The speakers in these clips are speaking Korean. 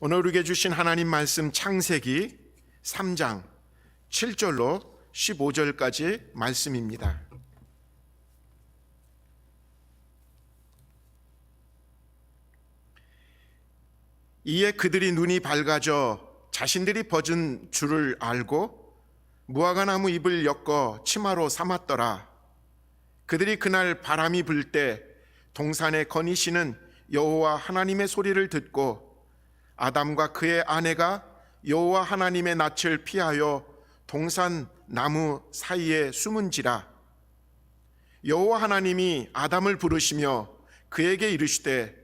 오늘 우리에게 주신 하나님 말씀 창세기 3장 7절로 15절까지 말씀입니다. 이에 그들이 눈이 밝아져 자신들이 벗은 줄을 알고 무화과나무 잎을 엮어 치마로 삼았더라. 그들이 그날 바람이 불 때 동산에 거니시는 여호와 하나님의 소리를 듣고 아담과 그의 아내가 여호와 하나님의 낯을 피하여 동산 나무 사이에 숨은지라. 여호와 하나님이 아담을 부르시며 그에게 이르시되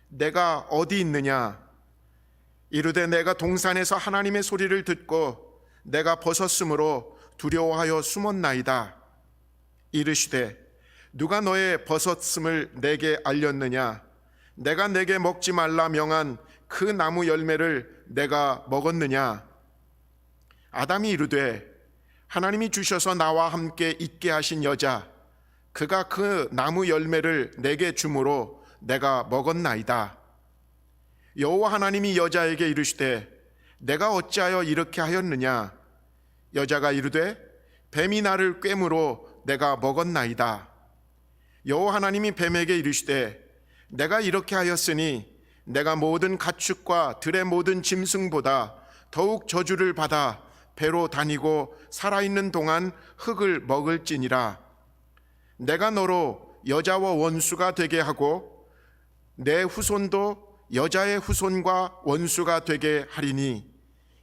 내가 어디 있느냐? 이르되 내가 동산에서 하나님의 소리를 듣고 내가 벗었으므로 두려워하여 숨었나이다. 이르시되 누가 너의 벗었음을 내게 알렸느냐? 내가 내게 먹지 말라 명한 그 나무 열매를 내가 먹었느냐? 아담이 이르되 하나님이 주셔서 나와 함께 있게 하신 여자 그가 그 나무 열매를 내게 주므로 내가 먹었나이다. 여호와 하나님이 여자에게 이르시되 내가 어찌하여 이렇게 하였느냐? 여자가 이르되 뱀이 나를 꿰므로 내가 먹었나이다. 여호와 하나님이 뱀에게 이르시되 내가 이렇게 하였으니 내가 모든 가축과 들의 모든 짐승보다 더욱 저주를 받아 배로 다니고 살아있는 동안 흙을 먹을지니라. 내가 너로 여자와 원수가 되게 하고 내 후손도 여자의 후손과 원수가 되게 하리니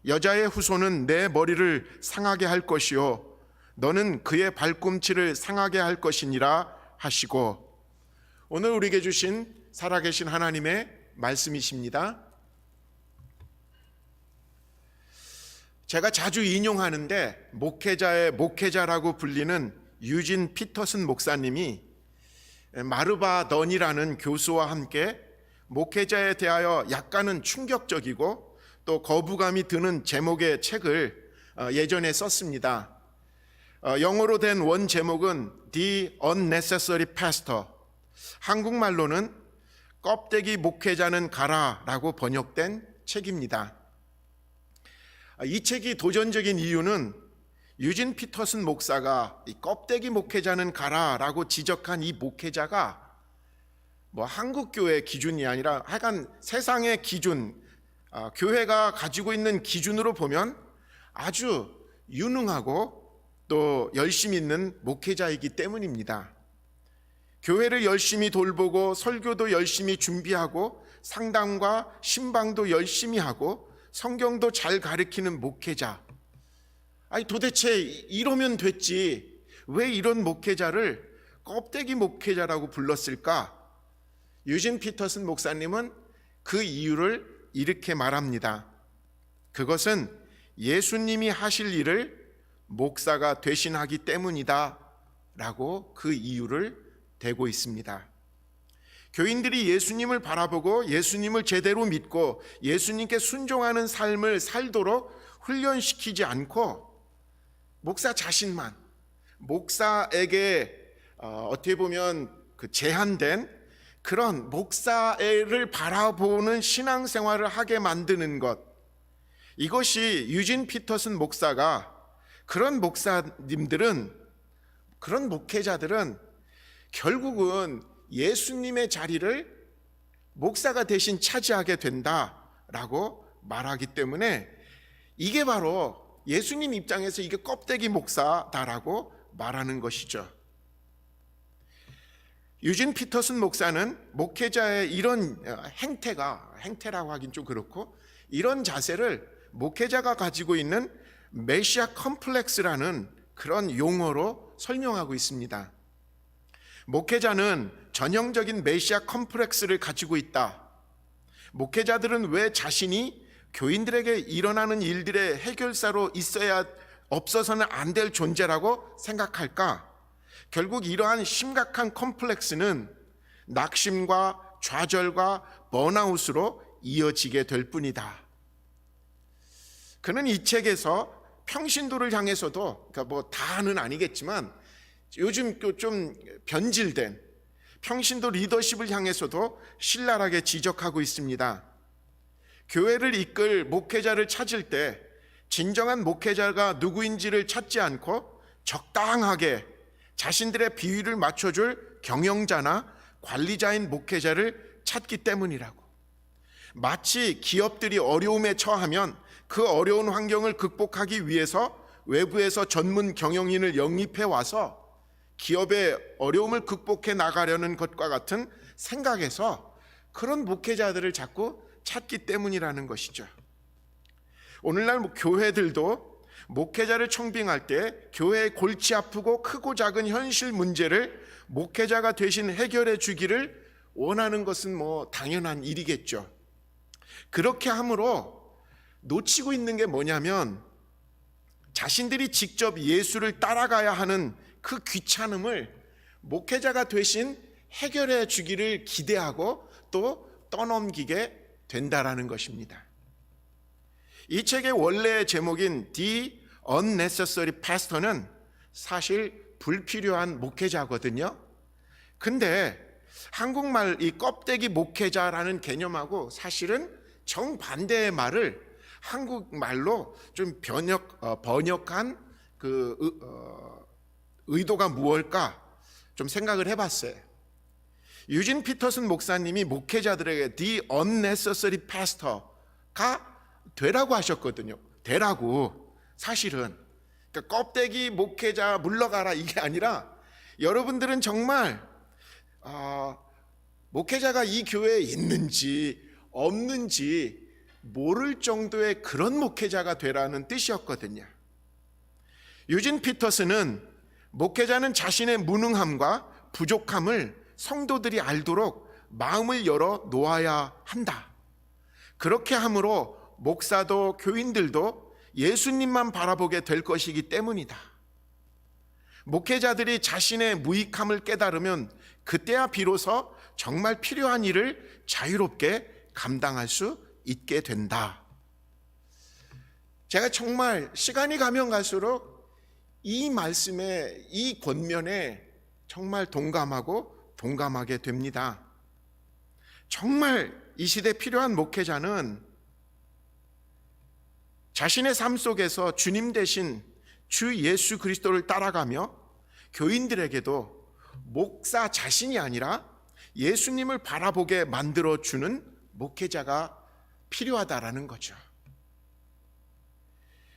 여자의 후손은 내 머리를 상하게 할 것이요 너는 그의 발꿈치를 상하게 할 것이니라 하시고. 오늘 우리에게 주신 살아계신 하나님의 말씀이십니다. 제가 자주 인용하는데 목회자의 목회자라고 불리는 유진 피터슨 목사님이 마르바 던이라는 교수와 함께 목회자에 대하여 약간은 충격적이고 또 거부감이 드는 제목의 책을 예전에 썼습니다. 영어로 된 원 제목은 The Unnecessary Pastor, 한국말로는 껍데기 목회자는 가라라고 번역된 책입니다. 이 책이 도전적인 이유는 유진 피터슨 목사가 이 껍데기 목회자는 가라라고 지적한 이 목회자가 한국 교회 기준이 아니라 하여간 세상의 기준, 교회가 가지고 있는 기준으로 보면 아주 유능하고 또 열심히 있는 목회자이기 때문입니다. 교회를 열심히 돌보고 설교도 열심히 준비하고 상담과 신방도 열심히 하고 성경도 잘 가르치는 목회자. 아니 도대체 이러면 됐지 왜 이런 목회자를 껍데기 목회자라고 불렀을까? 유진 피터슨 목사님은 그 이유를 이렇게 말합니다. 그것은 예수님이 하실 일을 목사가 대신하기 때문이다 라고 그 이유를 대고 있습니다. 교인들이 예수님을 바라보고 예수님을 제대로 믿고 예수님께 순종하는 삶을 살도록 훈련시키지 않고 목사 자신만, 목사에게 어떻게 보면 그 제한된 그런 목사를 바라보는 신앙생활을 하게 만드는 것, 이것이 유진 피터슨 목사가 그런 목사님들은, 그런 목회자들은 결국은 예수님의 자리를 목사가 대신 차지하게 된다라고 말하기 때문에 이게 바로 예수님 입장에서 이게 껍데기 목사다라고 말하는 것이죠. 유진 피터슨 목사는 목회자의 이런 행태라고 하긴 좀 그렇고 이런 자세를 목회자가 가지고 있는 메시아 컴플렉스라는 그런 용어로 설명하고 있습니다. 목회자는 전형적인 메시아 컴플렉스를 가지고 있다. 목회자들은 왜 자신이 교인들에게 일어나는 일들의 해결사로 없어서는 안 될 존재라고 생각할까? 결국 이러한 심각한 컴플렉스는 낙심과 좌절과 번아웃으로 이어지게 될 뿐이다. 그는 이 책에서 평신도를 향해서도, 그러니까 다는 아니겠지만 요즘 좀 변질된 평신도 리더십을 향해서도 신랄하게 지적하고 있습니다. 교회를 이끌 목회자를 찾을 때 진정한 목회자가 누구인지를 찾지 않고 적당하게 자신들의 비위를 맞춰줄 경영자나 관리자인 목회자를 찾기 때문이라고. 마치 기업들이 어려움에 처하면 그 어려운 환경을 극복하기 위해서 외부에서 전문 경영인을 영입해 와서 기업의 어려움을 극복해 나가려는 것과 같은 생각에서 그런 목회자들을 자꾸 찾기 때문이라는 것이죠. 오늘날 교회들도 목회자를 청빙할 때 교회의 골치 아프고 크고 작은 현실 문제를 목회자가 대신 해결해 주기를 원하는 것은 당연한 일이겠죠. 그렇게 함으로 놓치고 있는 게 뭐냐면 자신들이 직접 예수를 따라가야 하는 그 귀찮음을 목회자가 대신 해결해 주기를 기대하고 또 떠넘기게 된다라는 것입니다. 이 책의 원래의 제목인 The Unnecessary Pastor는 사실 불필요한 목회자거든요. 근데 한국말 이 껍데기 목회자라는 개념하고 사실은 정반대의 말을 한국말로 좀 번역한 의도가 무엇일까 좀 생각을 해봤어요. 유진 피터슨 목사님이 목회자들에게 The Unnecessary Pastor가 되라고 하셨거든요. 되라고. 사실은 그러니까 껍데기 목회자 물러가라 이게 아니라 여러분들은 정말 목회자가 이 교회에 있는지 없는지 모를 정도의 그런 목회자가 되라는 뜻이었거든요. 유진 피터슨은 목회자는 자신의 무능함과 부족함을 성도들이 알도록 마음을 열어 놓아야 한다. 그렇게 함으로 목사도 교인들도 예수님만 바라보게 될 것이기 때문이다. 목회자들이 자신의 무익함을 깨달으면 그때야 비로소 정말 필요한 일을 자유롭게 감당할 수 있게 된다. 제가 정말 시간이 가면 갈수록 이 말씀에, 이 권면에 정말 동감하게 됩니다. 정말 이 시대에 필요한 목회자는 자신의 삶 속에서 주님 대신 주 예수 그리스도를 따라가며 교인들에게도 목사 자신이 아니라 예수님을 바라보게 만들어주는 목회자가 필요하다라는 거죠.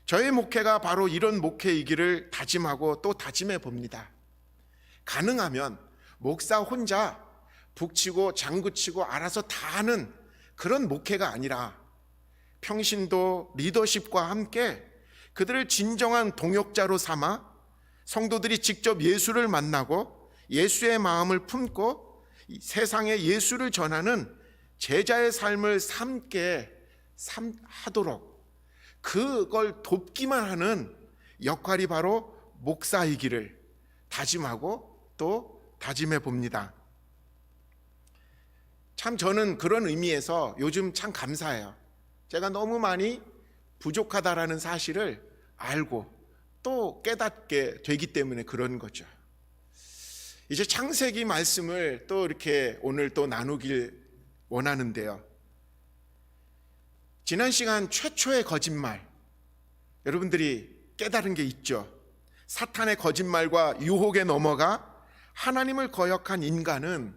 저의 목회가 바로 이런 목회이기를 다짐하고 또 다짐해 봅니다. 가능하면 목사 혼자 북치고 장구치고 알아서 다 하는 그런 목회가 아니라 평신도 리더십과 함께 그들을 진정한 동역자로 삼아 성도들이 직접 예수를 만나고 예수의 마음을 품고 세상에 예수를 전하는 제자의 삶을 하도록 그걸 돕기만 하는 역할이 바로 목사이기를 다짐하고 또 다짐해 봅니다. 참 저는 그런 의미에서 요즘 참 감사해요. 제가 너무 많이 부족하다라는 사실을 알고 또 깨닫게 되기 때문에 그런 거죠. 이제 창세기 말씀을 또 이렇게 오늘 또 나누길 원하는데요. 지난 시간 최초의 거짓말, 여러분들이 깨달은 게 있죠. 사탄의 거짓말과 유혹에 넘어가 하나님을 거역한 인간은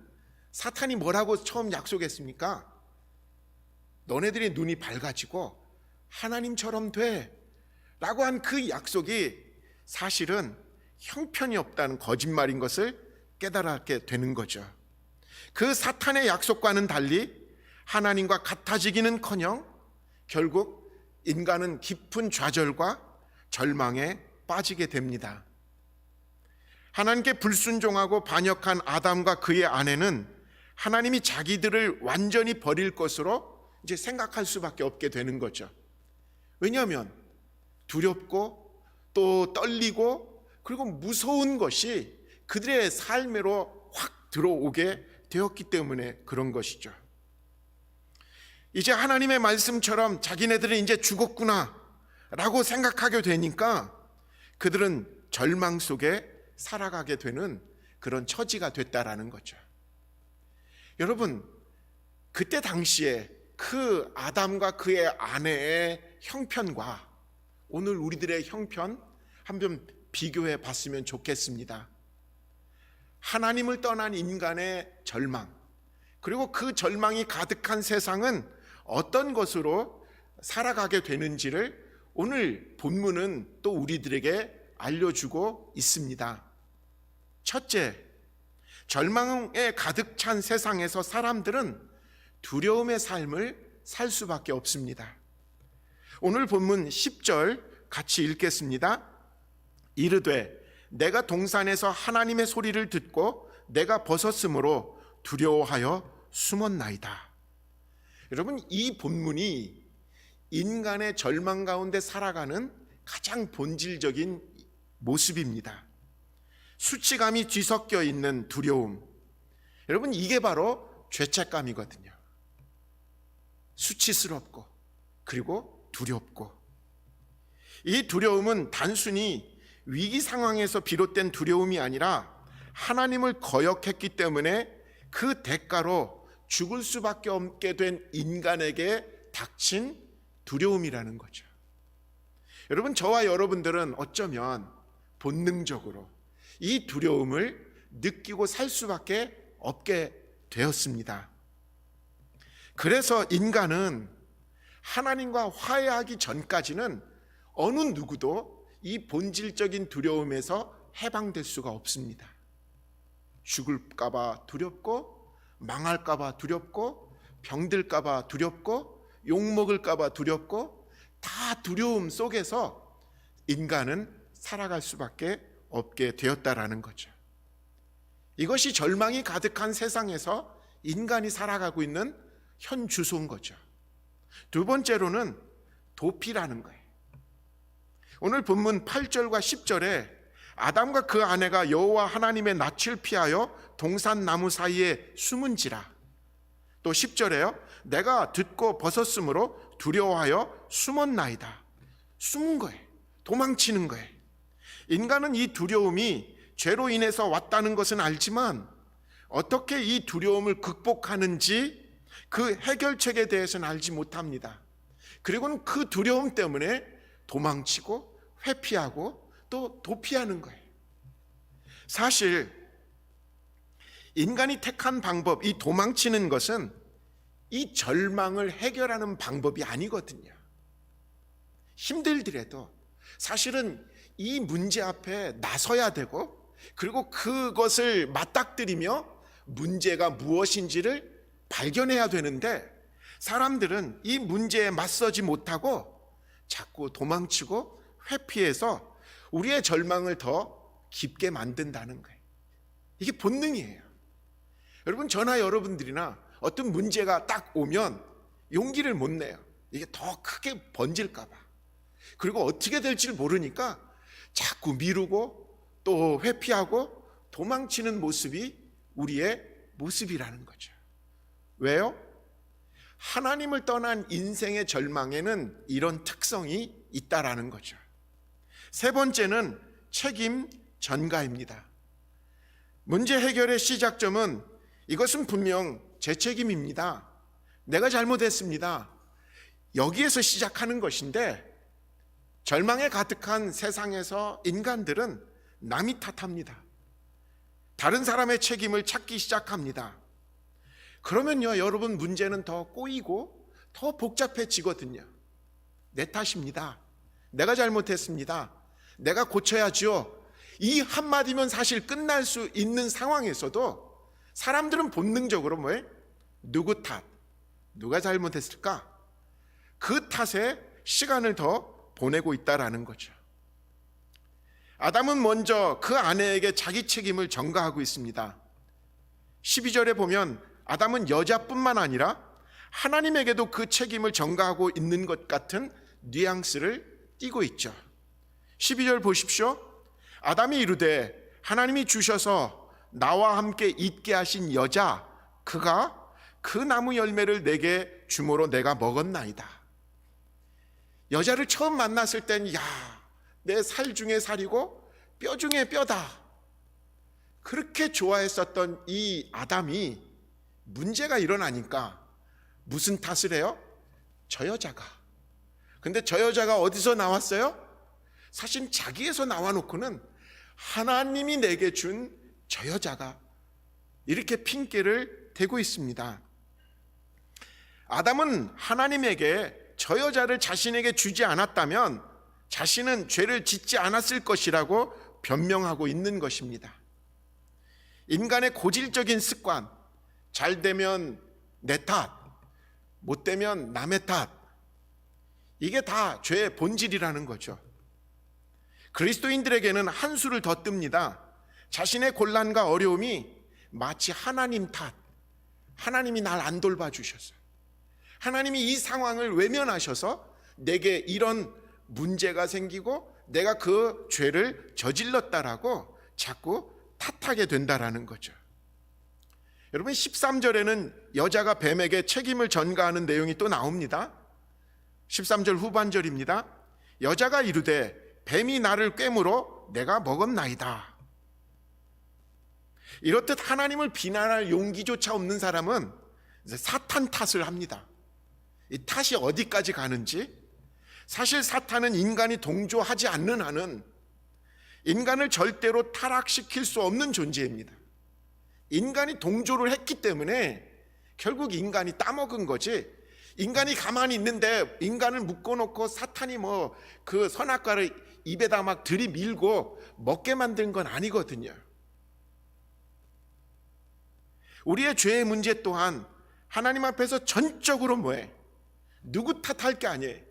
사탄이 뭐라고 처음 약속했습니까? 너네들이 눈이 밝아지고 하나님처럼 돼 라고 한 그 약속이 사실은 형편이 없다는 거짓말인 것을 깨달게 되는 거죠. 그 사탄의 약속과는 달리 하나님과 같아지기는커녕 결국 인간은 깊은 좌절과 절망에 빠지게 됩니다. 하나님께 불순종하고 반역한 아담과 그의 아내는 하나님이 자기들을 완전히 버릴 것으로 이제 생각할 수밖에 없게 되는 거죠. 왜냐하면 두렵고 또 떨리고 그리고 무서운 것이 그들의 삶으로 확 들어오게 되었기 때문에 그런 것이죠. 이제 하나님의 말씀처럼 자기네들은 이제 죽었구나 라고 생각하게 되니까 그들은 절망 속에 살아가게 되는 그런 처지가 됐다라는 거죠. 여러분, 그때 당시에 그 아담과 그의 아내의 형편과 오늘 우리들의 형편 한번 비교해 봤으면 좋겠습니다. 하나님을 떠난 인간의 절망, 그리고 그 절망이 가득한 세상은 어떤 것으로 살아가게 되는지를 오늘 본문은 또 우리들에게 알려주고 있습니다. 첫째, 절망에 가득 찬 세상에서 사람들은 두려움의 삶을 살 수밖에 없습니다. 오늘 본문 10절 같이 읽겠습니다. 이르되 내가 동산에서 하나님의 소리를 듣고 내가 벗었으므로 두려워하여 숨었나이다. 여러분, 이 본문이 인간의 절망 가운데 살아가는 가장 본질적인 모습입니다. 수치감이 뒤섞여 있는 두려움. 여러분, 이게 바로 죄책감이거든요. 수치스럽고 그리고 두렵고, 이 두려움은 단순히 위기 상황에서 비롯된 두려움이 아니라 하나님을 거역했기 때문에 그 대가로 죽을 수밖에 없게 된 인간에게 닥친 두려움이라는 거죠. 여러분, 저와 여러분들은 어쩌면 본능적으로 이 두려움을 느끼고 살 수밖에 없게 되었습니다. 그래서 인간은 하나님과 화해하기 전까지는 어느 누구도 이 본질적인 두려움에서 해방될 수가 없습니다. 죽을까봐 두렵고, 망할까봐 두렵고, 병들까봐 두렵고, 욕먹을까봐 두렵고, 다 두려움 속에서 인간은 살아갈 수밖에 없게 되었다라는 거죠. 이것이 절망이 가득한 세상에서 인간이 살아가고 있는 현 주소인 거죠. 두 번째로는 도피라는 거예요. 오늘 본문 8절과 10절에 아담과 그 아내가 여호와 하나님의 낯을 피하여 동산 나무 사이에 숨은지라. 또 10절에요. 내가 듣고 벗었으므로 두려워하여 숨었나이다. 숨은 거예요. 도망치는 거예요. 인간은 이 두려움이 죄로 인해서 왔다는 것은 알지만 어떻게 이 두려움을 극복하는지 그 해결책에 대해서는 알지 못합니다. 그리고는 그 두려움 때문에 도망치고 회피하고 또 도피하는 거예요. 사실 인간이 택한 방법, 이 도망치는 것은 이 절망을 해결하는 방법이 아니거든요. 힘들더라도 사실은 이 문제 앞에 나서야 되고, 그리고 그것을 맞닥뜨리며 문제가 무엇인지를 발견해야 되는데, 사람들은 이 문제에 맞서지 못하고 자꾸 도망치고 회피해서 우리의 절망을 더 깊게 만든다는 거예요. 이게 본능이에요. 여러분, 저나 여러분들이나 어떤 문제가 딱 오면 용기를 못 내요. 이게 더 크게 번질까 봐. 그리고 어떻게 될지를 모르니까 자꾸 미루고 또 회피하고 도망치는 모습이 우리의 모습이라는 거죠. 왜요? 하나님을 떠난 인생의 절망에는 이런 특성이 있다라는 거죠. 세 번째는 책임 전가입니다. 문제 해결의 시작점은 이것은 분명 제 책임입니다. 내가 잘못했습니다. 여기에서 시작하는 것인데, 절망에 가득한 세상에서 인간들은 남이 탓합니다. 다른 사람의 책임을 찾기 시작합니다. 그러면요, 여러분, 문제는 더 꼬이고 더 복잡해지거든요. 내 탓입니다. 내가 잘못했습니다. 내가 고쳐야죠. 이 한마디면 사실 끝날 수 있는 상황에서도 사람들은 본능적으로 뭐예요? 누구 탓? 누가 잘못했을까? 그 탓에 시간을 더 보내고 있다라는 거죠. 아담은 먼저 그 아내에게 자기 책임을 전가하고 있습니다. 12절에 보면 아담은 여자뿐만 아니라 하나님에게도 그 책임을 전가하고 있는 것 같은 뉘앙스를 띠고 있죠. 12절 보십시오. 아담이 이르되 하나님이 주셔서 나와 함께 있게 하신 여자, 그가 그 나무 열매를 내게 주므로 내가 먹었나이다. 여자를 처음 만났을 땐, 야, 내 살 중에 살이고 뼈 중에 뼈다, 그렇게 좋아했었던 이 아담이 문제가 일어나니까 무슨 탓을 해요? 저 여자가. 근데 저 여자가 어디서 나왔어요? 사실 자기에서 나와놓고는 하나님이 내게 준 저 여자가, 이렇게 핑계를 대고 있습니다. 아담은 하나님에게 저 여자를 자신에게 주지 않았다면 자신은 죄를 짓지 않았을 것이라고 변명하고 있는 것입니다. 인간의 고질적인 습관, 잘 되면 내 탓, 못 되면 남의 탓, 이게 다 죄의 본질이라는 거죠. 그리스도인들에게는 한 수를 더 뜹니다. 자신의 곤란과 어려움이 마치 하나님 탓, 하나님이 날 안 돌봐주셔서, 하나님이 이 상황을 외면하셔서 내게 이런 문제가 생기고 내가 그 죄를 저질렀다라고 자꾸 탓하게 된다라는 거죠. 여러분, 13절에는 여자가 뱀에게 책임을 전가하는 내용이 또 나옵니다. 13절 후반절입니다. 여자가 이르되 뱀이 나를 꿰물어 내가 먹었나이다. 이렇듯 하나님을 비난할 용기조차 없는 사람은 이제 사탄 탓을 합니다. 이 탓이 어디까지 가는지, 사실 사탄은 인간이 동조하지 않는 한은 인간을 절대로 타락시킬 수 없는 존재입니다. 인간이 동조를 했기 때문에 결국 인간이 따먹은 거지, 인간이 가만히 있는데 인간을 묶어놓고 사탄이 뭐 그 선악과를 입에다 막 들이밀고 먹게 만든 건 아니거든요. 우리의 죄의 문제 또한 하나님 앞에서 전적으로 뭐해? 누구 탓할 게 아니에요.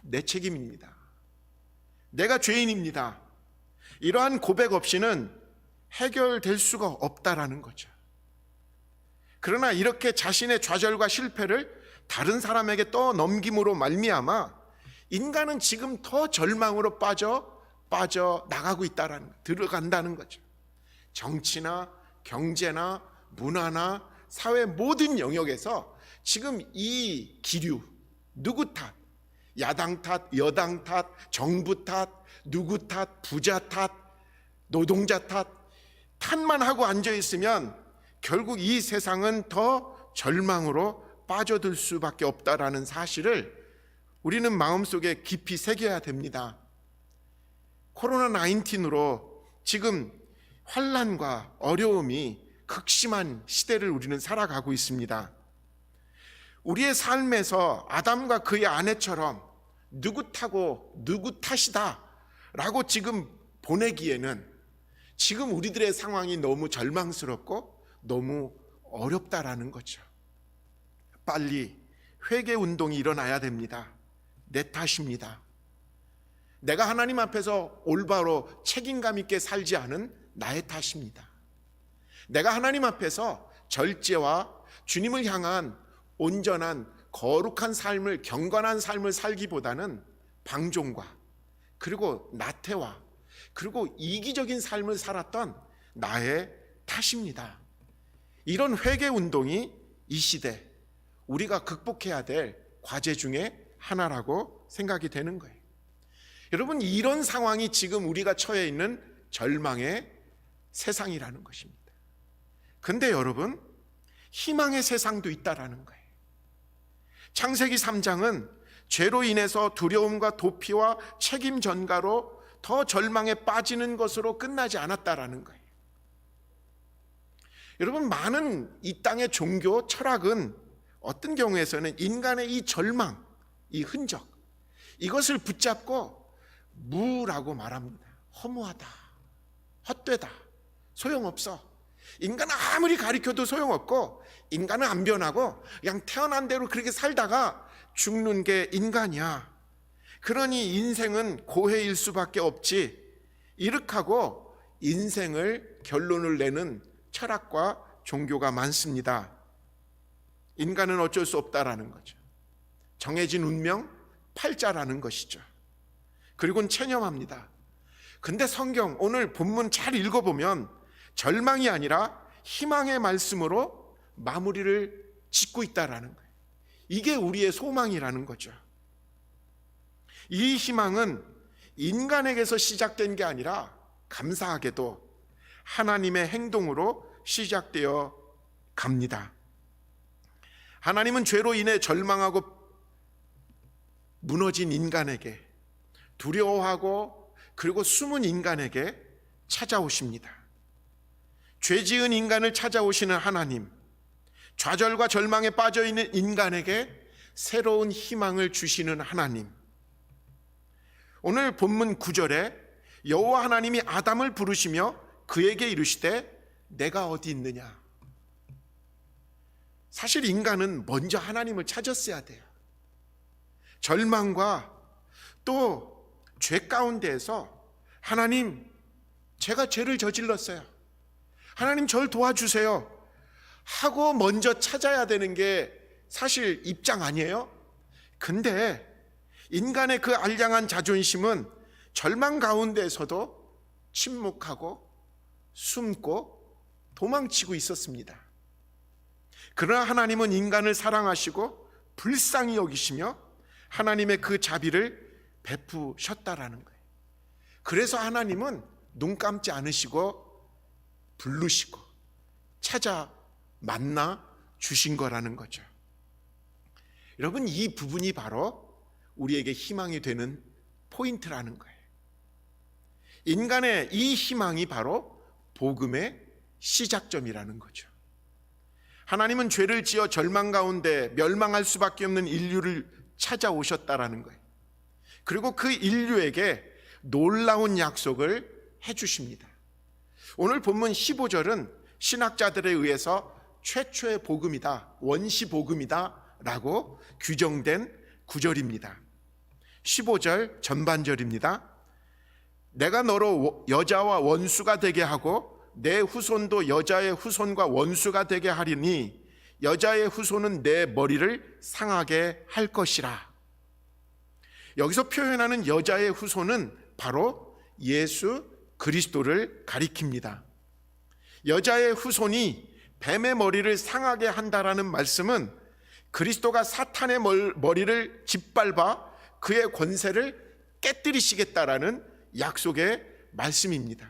내 책임입니다. 내가 죄인입니다. 이러한 고백 없이는 해결될 수가 없다라는 거죠. 그러나 이렇게 자신의 좌절과 실패를 다른 사람에게 떠넘김으로 말미암아 인간은 지금 더 절망으로 빠져 나가고 있다라는 거, 들어간다는 거죠. 정치나 경제나 문화나 사회 모든 영역에서 지금 이 기류, 누구 탓, 야당 탓, 여당 탓, 정부 탓, 누구 탓, 부자 탓, 노동자 탓만 하고 앉아 있으면 결국 이 세상은 더 절망으로 빠져들 수밖에 없다라는 사실을 우리는 마음속에 깊이 새겨야 됩니다. 코로나19으로 지금 환난과 어려움이 극심한 시대를 우리는 살아가고 있습니다. 우리의 삶에서 아담과 그의 아내처럼 누구 탓고 누구 탓이다 라고 지금 보내기에는 지금 우리들의 상황이 너무 절망스럽고 너무 어렵다라는 거죠. 빨리 회개 운동이 일어나야 됩니다. 내 탓입니다. 내가 하나님 앞에서 올바로 책임감 있게 살지 않은 나의 탓입니다. 내가 하나님 앞에서 절제와 주님을 향한 온전한 거룩한 삶을, 경건한 삶을 살기보다는 방종과 그리고 나태와 그리고 이기적인 삶을 살았던 나의 탓입니다. 이런 회개 운동이 이 시대 우리가 극복해야 될 과제 중에 하나라고 생각이 되는 거예요. 여러분, 이런 상황이 지금 우리가 처해 있는 절망의 세상이라는 것입니다. 근데 여러분, 희망의 세상도 있다라는 거예요. 창세기 3장은 죄로 인해서 두려움과 도피와 책임 전가로 더 절망에 빠지는 것으로 끝나지 않았다라는 거예요. 여러분, 많은 이 땅의 종교 철학은 어떤 경우에서는 인간의 이 절망, 이 흔적, 이것을 붙잡고 무라고 말합니다. 허무하다, 헛되다, 소용없어. 인간은 아무리 가르쳐도 소용없고 인간은 안 변하고 그냥 태어난 대로 그렇게 살다가 죽는 게 인간이야. 그러니 인생은 고해일 수밖에 없지. 이렇게 하고 인생을 결론을 내는 철학과 종교가 많습니다. 인간은 어쩔 수 없다라는 거죠. 정해진 운명, 팔자라는 것이죠. 그리고는 체념합니다. 근데 성경 오늘 본문 잘 읽어보면 절망이 아니라 희망의 말씀으로 마무리를 짓고 있다라는 거예요. 이게 우리의 소망이라는 거죠. 이 희망은 인간에게서 시작된 게 아니라 감사하게도 하나님의 행동으로 시작되어 갑니다. 하나님은 죄로 인해 절망하고 무너진 인간에게, 두려워하고 그리고 숨은 인간에게 찾아오십니다. 죄 지은 인간을 찾아오시는 하나님, 좌절과 절망에 빠져 있는 인간에게 새로운 희망을 주시는 하나님. 오늘 본문 9절에 여호와 하나님이 아담을 부르시며 그에게 이르시되 내가 어디 있느냐. 사실 인간은 먼저 하나님을 찾았어야 돼요. 절망과 또 죄 가운데에서 하나님, 제가 죄를 저질렀어요. 하나님 절 도와주세요 하고 먼저 찾아야 되는 게 사실 입장 아니에요? 근데 인간의 그 알량한 자존심은 절망 가운데에서도 침묵하고 숨고 도망치고 있었습니다. 그러나 하나님은 인간을 사랑하시고 불쌍히 여기시며 하나님의 그 자비를 베푸셨다라는 거예요. 그래서 하나님은 눈 감지 않으시고 부르시고 찾아 만나 주신 거라는 거죠. 여러분, 이 부분이 바로 우리에게 희망이 되는 포인트라는 거예요. 인간의 이 희망이 바로 복음의 시작점이라는 거죠. 하나님은 죄를 지어 절망 가운데 멸망할 수밖에 없는 인류를 찾아오셨다라는 거예요. 그리고 그 인류에게 놀라운 약속을 해주십니다. 오늘 본문 15절은 신학자들에 의해서 최초의 복음이다, 원시 복음이다 라고 규정된 구절입니다. 15절 전반절입니다. 내가 너로 여자와 원수가 되게 하고 내 후손도 여자의 후손과 원수가 되게 하리니 여자의 후손은 내 머리를 상하게 할 것이라. 여기서 표현하는 여자의 후손은 바로 예수 그리스도를 가리킵니다. 여자의 후손이 뱀의 머리를 상하게 한다라는 말씀은 그리스도가 사탄의 머리를 짓밟아 그의 권세를 깨뜨리시겠다라는 약속의 말씀입니다.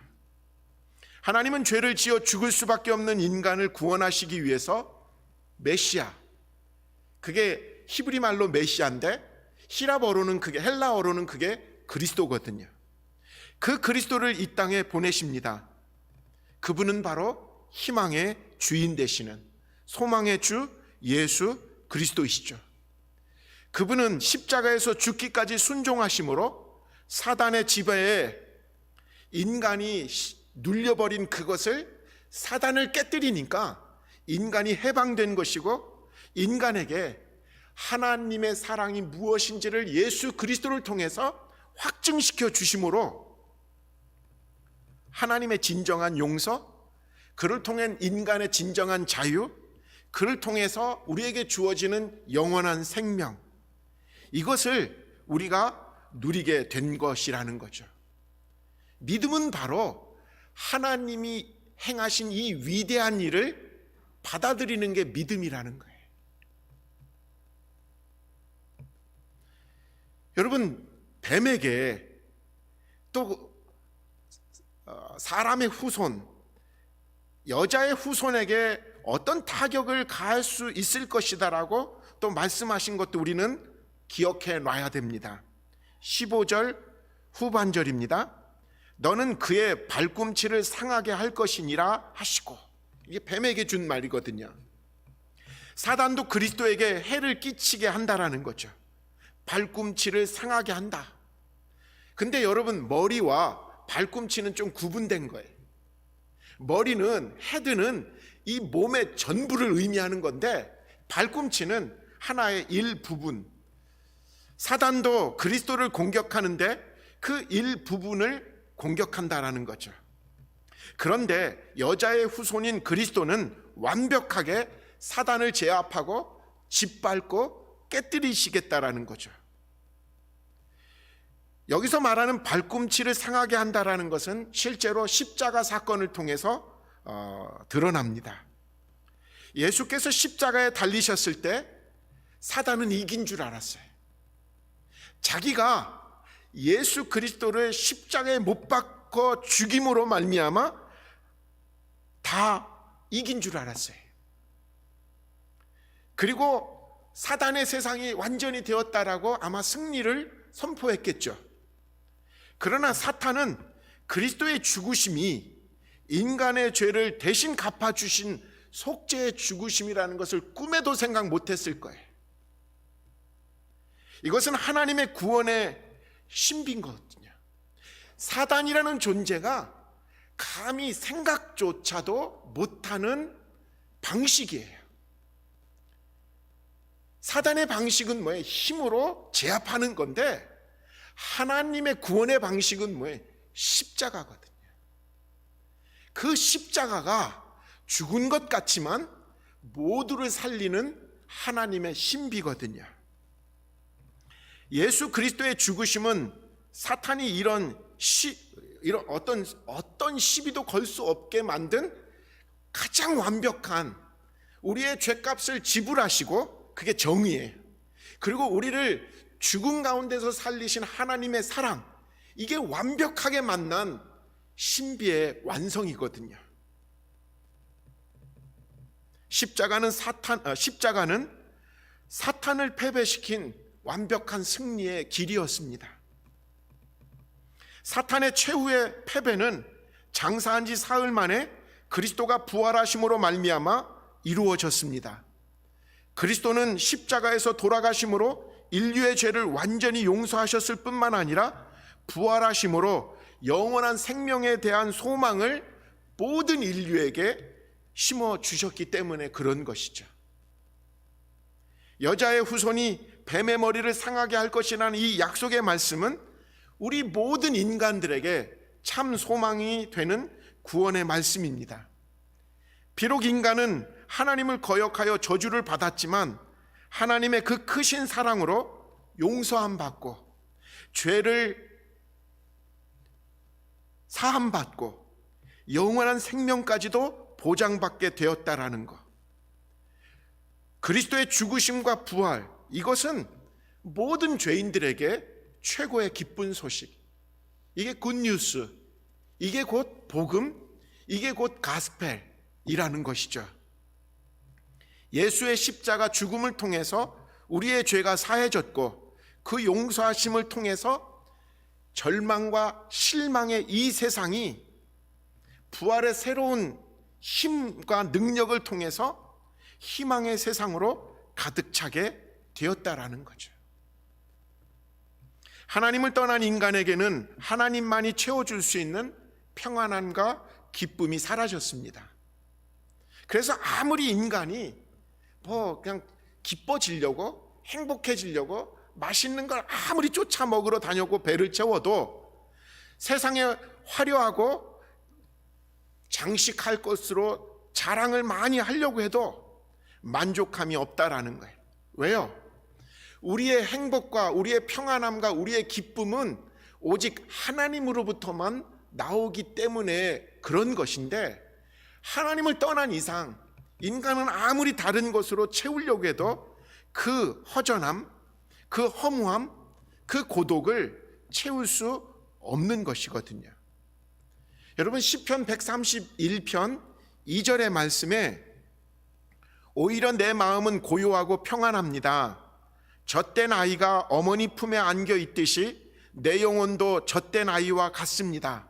하나님은 죄를 지어 죽을 수밖에 없는 인간을 구원하시기 위해서 메시아, 그게 히브리 말로 메시아인데 히라버로는 그게, 헬라어로는 그게 그리스도거든요. 그 그리스도를 이 땅에 보내십니다. 그분은 바로 희망의 주인 되시는 소망의 주 예수 그리스도이시죠. 그분은 십자가에서 죽기까지 순종하심으로 사단의 지배에 인간이 눌려버린 그것을 사단을 깨뜨리니까 인간이 해방된 것이고, 인간에게 하나님의 사랑이 무엇인지를 예수 그리스도를 통해서 확증시켜 주심으로 하나님의 진정한 용서, 그를 통한 인간의 진정한 자유, 그를 통해서 우리에게 주어지는 영원한 생명, 이것을 우리가 누리게 된 것이라는 거죠. 믿음은 바로 하나님이 행하신 이 위대한 일을 받아들이는 게 믿음이라는 거예요. 여러분, 뱀에게 또 사람의 후손, 여자의 후손에게 어떤 타격을 가할 수 있을 것이다라고 또 말씀하신 것도 우리는 기억해 놔야 됩니다. 15절 후반절입니다. 너는 그의 발꿈치를 상하게 할 것이니라 하시고, 이게 뱀에게 준 말이거든요. 사단도 그리스도에게 해를 끼치게 한다라는 거죠. 발꿈치를 상하게 한다. 근데 여러분, 머리와 발꿈치는 좀 구분된 거예요. 머리는, 헤드는 이 몸의 전부를 의미하는 건데, 발꿈치는 하나의 일부분. 사단도 그리스도를 공격하는데 그 일부분을 공격한다라는 거죠. 그런데 여자의 후손인 그리스도는 완벽하게 사단을 제압하고 짓밟고 깨뜨리시겠다라는 거죠. 여기서 말하는 발꿈치를 상하게 한다라는 것은 실제로 십자가 사건을 통해서 드러납니다. 예수께서 십자가에 달리셨을 때 사단은 이긴 줄 알았어요. 자기가 예수 그리스도를 십자가에 못 박아 죽임으로 말미암아 다 이긴 줄 알았어요. 그리고 사단의 세상이 완전히 되었다라고 아마 승리를 선포했겠죠. 그러나 사탄은 그리스도의 죽으심이 인간의 죄를 대신 갚아주신 속죄의 죽으심이라는 것을 꿈에도 생각 못했을 거예요. 이것은 하나님의 구원의 신비인 거거든요. 사단이라는 존재가 감히 생각조차도 못하는 방식이에요. 사단의 방식은 뭐예요? 힘으로 제압하는 건데, 하나님의 구원의 방식은 뭐예요? 십자가거든요. 그 십자가가 죽은 것 같지만 모두를 살리는 하나님의 신비거든요. 예수 그리스도의 죽으심은 사탄이 이런 어떤 시비도 걸 수 없게 만든 가장 완벽한, 우리의 죄값을 지불하시고, 그게 정의예요. 그리고 우리를 죽음 가운데서 살리신 하나님의 사랑, 이게 완벽하게 만난 신비의 완성이거든요. 십자가는 사탄을 패배시킨 완벽한 승리의 길이었습니다. 사탄의 최후의 패배는 장사한 지 사흘 만에 그리스도가 부활하심으로 말미암아 이루어졌습니다. 그리스도는 십자가에서 돌아가심으로 인류의 죄를 완전히 용서하셨을 뿐만 아니라 부활하심으로 영원한 생명에 대한 소망을 모든 인류에게 심어주셨기 때문에 그런 것이죠. 여자의 후손이 뱀의 머리를 상하게 할 것이라는 이 약속의 말씀은 우리 모든 인간들에게 참 소망이 되는 구원의 말씀입니다. 비록 인간은 하나님을 거역하여 저주를 받았지만 하나님의 그 크신 사랑으로 용서함 받고 죄를 사함 받고 영원한 생명까지도 보장받게 되었다라는 것. 그리스도의 죽으심과 부활, 이것은 모든 죄인들에게 최고의 기쁜 소식. 이게 굿뉴스, 이게 곧 복음, 이게 곧 가스펠이라는 것이죠. 예수의 십자가 죽음을 통해서 우리의 죄가 사해졌고, 그 용서하심을 통해서 절망과 실망의 이 세상이 부활의 새로운 힘과 능력을 통해서 희망의 세상으로 가득 차게 되었다라는 거죠. 하나님을 떠난 인간에게는 하나님만이 채워줄 수 있는 평안함과 기쁨이 사라졌습니다. 그래서 아무리 인간이 그냥 기뻐지려고, 행복해지려고 맛있는 걸 아무리 쫓아 먹으러 다녀고 배를 채워도 세상에 화려하고 장식할 것으로 자랑을 많이 하려고 해도 만족함이 없다라는 거예요. 왜요? 우리의 행복과 우리의 평안함과 우리의 기쁨은 오직 하나님으로부터만 나오기 때문에 그런 것인데, 하나님을 떠난 이상 인간은 아무리 다른 것으로 채우려고 해도 그 허전함, 그 허무함, 그 고독을 채울 수 없는 것이거든요. 여러분, 시편 131편 2절의 말씀에 오히려 내 마음은 고요하고 평안합니다. 젖된 아이가 어머니 품에 안겨 있듯이 내 영혼도 젖된 아이와 같습니다.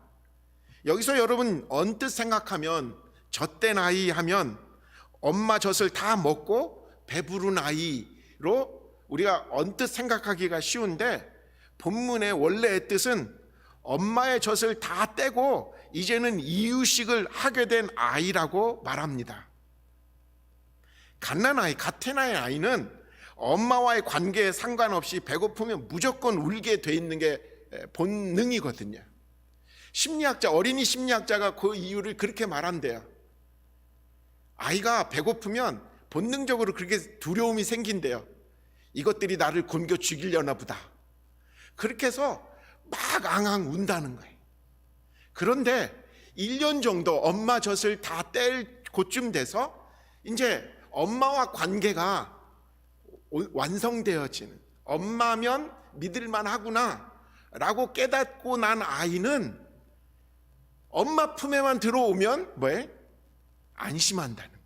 여기서 여러분 언뜻 생각하면 젖된 아이 하면 엄마 젖을 다 먹고 배부른 아이로 우리가 언뜻 생각하기가 쉬운데, 본문의 원래의 뜻은 엄마의 젖을 다 떼고 이제는 이유식을 하게 된 아이라고 말합니다. 갓난아이, 가테나의 아이는 엄마와의 관계에 상관없이 배고프면 무조건 울게 돼 있는 게 본능이거든요. 어린이 심리학자가 그 이유를 그렇게 말한대요. 아이가 배고프면 본능적으로 그렇게 두려움이 생긴대요. 이것들이 나를 굶겨 죽이려나 보다. 그렇게 해서 막 앙앙 운다는 거예요. 그런데 1년 정도 엄마 젖을 다 뗄 그쯤 돼서 이제 엄마와 관계가 완성되어지는, 엄마면 믿을만 하구나 라고 깨닫고 난 아이는 엄마 품에만 들어오면 안심한다는 거예요.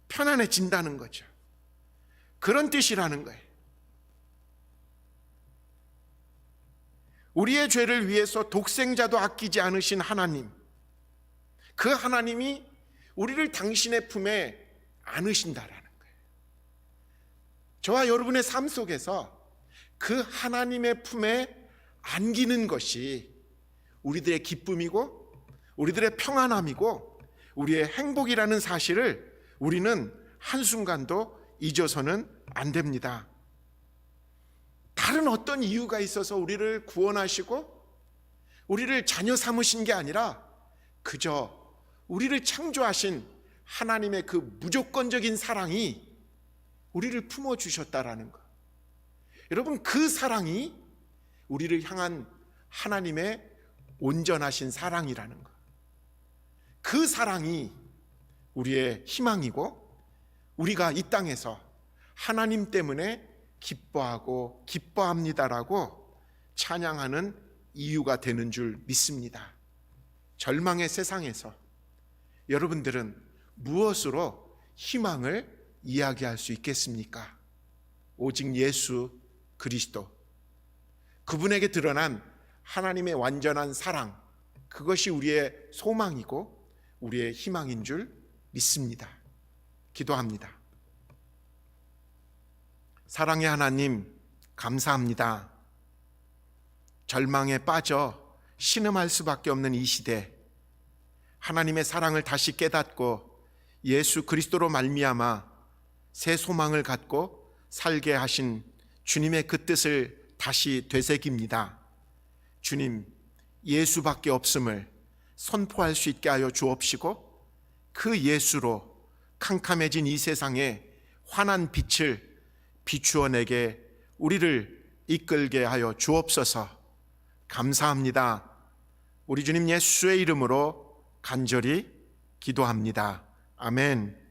편안해진다는 거죠. 그런 뜻이라는 거예요. 우리의 죄를 위해서 독생자도 아끼지 않으신 하나님, 그 하나님이 우리를 당신의 품에 안으신다라는 거예요. 저와 여러분의 삶 속에서 그 하나님의 품에 안기는 것이 우리들의 기쁨이고 우리들의 평안함이고 우리의 행복이라는 사실을 우리는 한순간도 잊어서는 안 됩니다. 다른 어떤 이유가 있어서 우리를 구원하시고 우리를 자녀 삼으신 게 아니라 그저 우리를 창조하신 하나님의 그 무조건적인 사랑이 우리를 품어주셨다라는 것. 여러분, 그 사랑이 우리를 향한 하나님의 온전하신 사랑이라는 것. 그 사랑이 우리의 희망이고 우리가 이 땅에서 하나님 때문에 기뻐하고 기뻐합니다라고 찬양하는 이유가 되는 줄 믿습니다. 절망의 세상에서 여러분들은 무엇으로 희망을 이야기할 수 있겠습니까? 오직 예수 그리스도, 그분에게 드러난 하나님의 완전한 사랑, 그것이 우리의 소망이고 우리의 희망인 줄 믿습니다. 기도합니다. 사랑의 하나님, 감사합니다. 절망에 빠져 신음할 수밖에 없는 이 시대, 하나님의 사랑을 다시 깨닫고 예수 그리스도로 말미암아 새 소망을 갖고 살게 하신 주님의 그 뜻을 다시 되새깁니다. 주님, 예수밖에 없음을 선포할 수 있게 하여 주옵시고 그 예수로 캄캄해진 이 세상에 환한 빛을 비추어 내게 우리를 이끌게 하여 주옵소서. 감사합니다. 우리 주님 예수의 이름으로 간절히 기도합니다. 아멘.